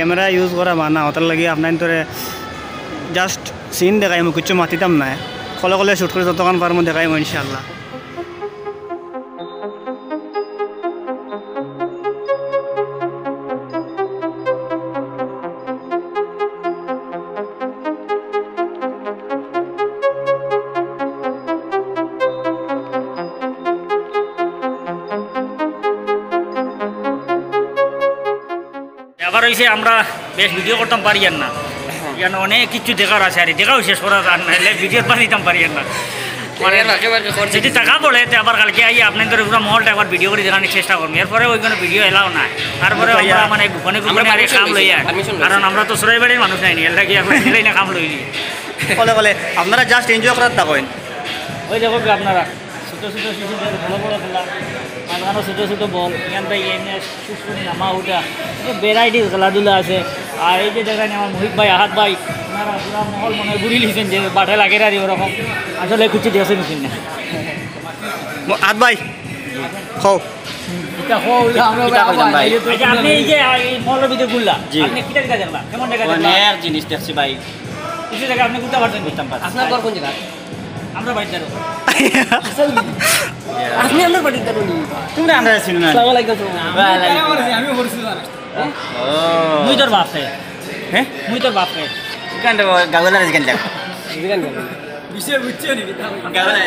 Camera use করা মানা ওটার লাগে আপনার তোরে জাস্ট সিন দেখাই আমি কিছু মাতিতাম না কলে কলে শ্যুট করে যতক্ষণ পারবো দেখাইমো ইনশাল্লাহ। এবার হয়েছে আমরা বেশ ভিডিও করতাম পারি না, যেন অনেক কিছু দেখার আছে আর দেখাও শেষ করা যান না, ভিডিও বানিতাম পারি না। মানে যদি টাকা পড়ে তো আবার কালকে আই আপনাদের পুরো মহলটা একবার ভিডিও করে দেখানোর চেষ্টা করবো। এরপরে ওই কোনো ভিডিও এলাও না, তারপরে আমরা মানে গোপনে গোপনে আরে কাম লই আর, কারণ আমরা তো সরাই বাড়ির মানুষ নাই, এর লাগে আমরা নিজেরাই না কাম লই নি। কলে কলে আপনারা জাস্ট এনজয় করার থাকেন। ওই দেখো আপনারা ছোটো ছোটো শিশুদের বড় বড় খেলা, মাঝখানে ছোটো ছোটো বল, এখান থেকে এমনি সুস্থ নামা উঠা, ভ্যারাইটিস খেলাধুলা আছে। আর এই যে দেখেন আমার মোহিত ভাই, আহাত ভাই, ওনারা পুরা মহল মনে হয় ঘুরি লিখছেন যে বাঠে লাগে আর ওরকম, আসলে কিছু দিয়েছে নিচ্ছেন না। আহাত ভাই হও আপনি এই যে মহলের ভিতরে ঘুরলা, আপনি কিটা কিটা দেখলা, কেমন দেখা অনেক জিনিস দেখছি ভাই। কিছু জায়গা আপনি ঘুরতে পারছেন? ঘুরতাম পারছেন। আপনার ঘর কোন জায়গা? আমরা বাড়িতে যাবো। আপনি আমার বাড়িতে যাবেন? তুমি আমরা চিনো না। আসসালামু আলাইকুম। আমি বলছি মুই তোর বাপ রে, হ্যাঁ মুই তোর বাপ রে। এখানটা গাওয়ালা এখানটা বিষয় বুঝছো নাকি? গাওয়ালা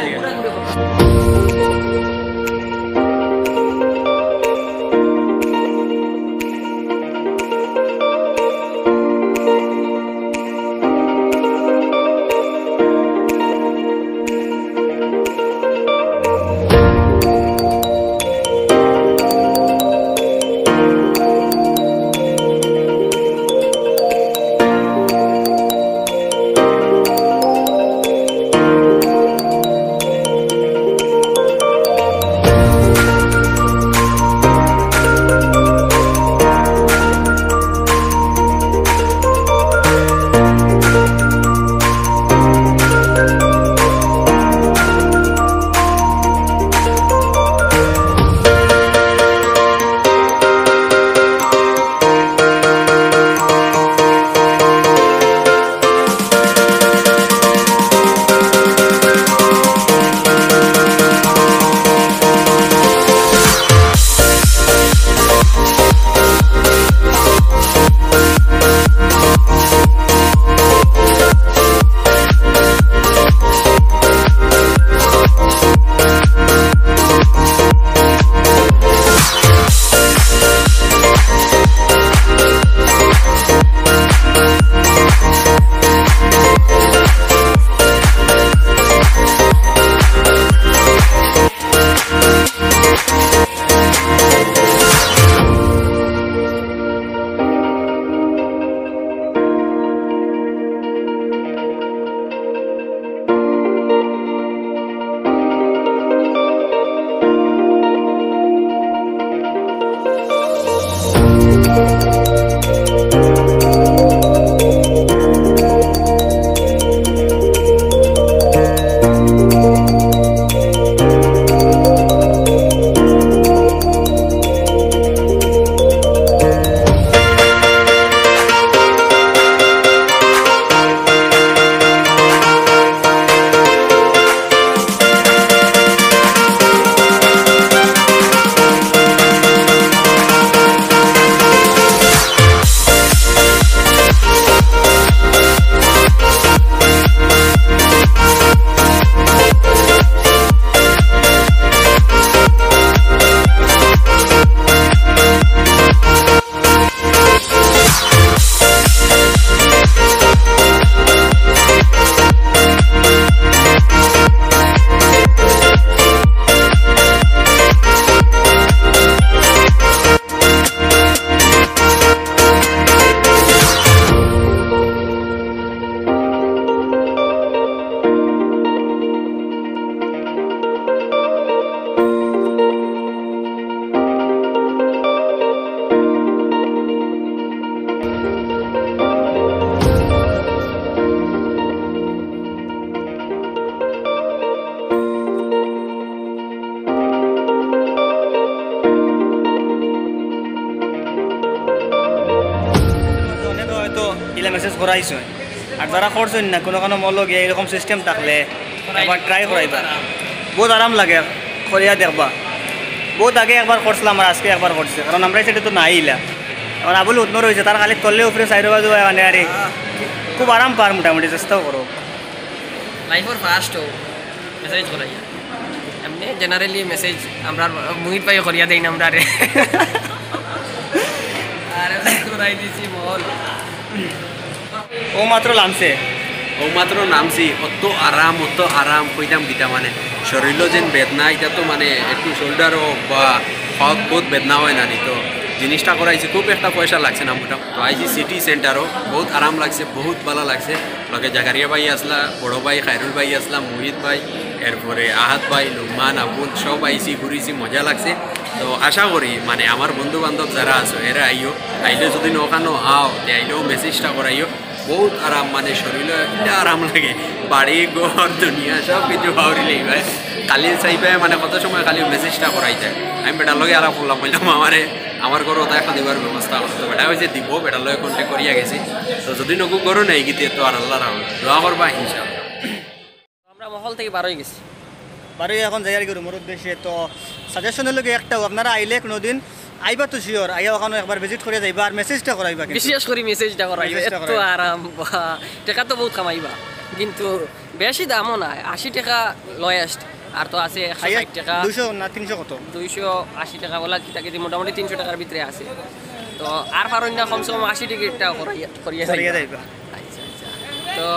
এগুলো মেসেজ করাইছো আর যারা করছেন না কোনো মলো গিয়ে এরকম সিস্টেম থাকলে একবার ট্রাই করাইবা বহুত আরাম লাগে করিয়া দেখবা বহুত আগে একবার করছিলাম আর আজকে একবার করছে কারণ আমরা সেটা তো নাই ইলা এখন আবুল উত্তর হয়েছে তার খালি করলে উপরে সাইড বাজু মানে আরে খুব আরাম পার মোটামুটি চেষ্টাও করো লাইফর ফার্স্ট মেসেজ করাইয়া এমনি জেনারেলি মেসেজ আমরা মুহিত ভাই করিয়া দেই না আমরা রে আরে করাই দিছি মহল ও মাত্র লামছে ও মাত্র নামছি অত আরাম কইতাম দিতা মানে শরীরও যেন বেদনা এটা তো মানে একটু শোল্ডারও বা পাওয়াত বহুত বেদনা হয় না তো জিনিসটা করাইছি খুব একটা পয়সা লাগছে না মোটামুটি তো আইছি সিটি সেন্টারও বহুত আরাম লাগছে বহুত ভালো লাগছে লগে জাকারিয়া ভাই আসলা বড় ভাই খায়রুল ভাই আসলা মোহিত ভাই এরপরে আহাত ভাই লুকমান আবুল সব আইসি ঘুরিছি মজা লাগছে তো আশা করি মানে আমার বন্ধু বান্ধব যারা আছো এরা আইলে যদি ওখানো আও তে আইলেও মেসেজটা করাইও বহুত আরাম মানে শরীরে এটা আরাম লাগে বাড়ি ঘর দুনিয়া সব কিছু হাওড়িলেই ভাই কালি চাইবে মানে কত সময় খালি মেসেজটা করাই যায় আমি বেটার লগে আরাম করলাম বললাম আমার ঘরে ওটা একটা দিবার ব্যবস্থা করতো বেটা হয়েছে দিব বেটার লগে কন্টেক্ট করিয়া গেছি তো যদি নকু করো নেই গীতে তো আর আল্লাহ রাখো দোয়া করবা ইনশাআল্লাহ আমরা মহল থেকে বার হয়ে গেছি বারো এখন যাই আর কি রুমের উদ্দেশ্যে তো সাজেশন হলো কি একটাও আপনারা আইলে কোনোদিন আইবা তো শিওর আইয়া ওখানে একবার ভিজিট করে যাইবা আর মেসেজটা করাইবা বিশেষ করে মেসেজটা করাইবা মেসেজটা এত আরাম বা টাকা তো বহুত কামাইবা কিন্তু বেশি দামও না 80 টাকা লয়েস্ট আর তো আছে 160 টাকা 200 না 300 কত 280 টাকা বলা কি টাকা মোটামুটি 300 টাকার ভিতরে আছে তো আর পারুন না কমসে কম 80 টিকিটটা করিয়া যাইবা তো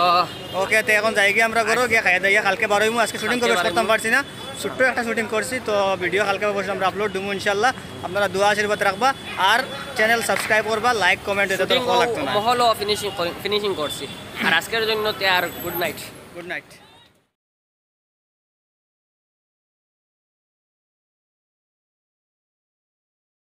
ওকে তো এখন যাই গিয়ে আমরা করো গিয়ে খাইয়া দাইয়া কালকে বারোই আজকে শুটিং করতাম পারছি না ছোট্ট একটা শুটিং করছি তো ভিডিও কালকে অবশ্যই আমরা আপলোড দেবো ইনশাল্লাহ আপনারা দোয়া আশীর্বাদ রাখবা আর চ্যানেল সাবস্ক্রাইব করবা লাইক কমেন্ট এটা তো লাগতো না মহলও ফিনিশিং করছি আর আজকের জন্য আর গুড নাইট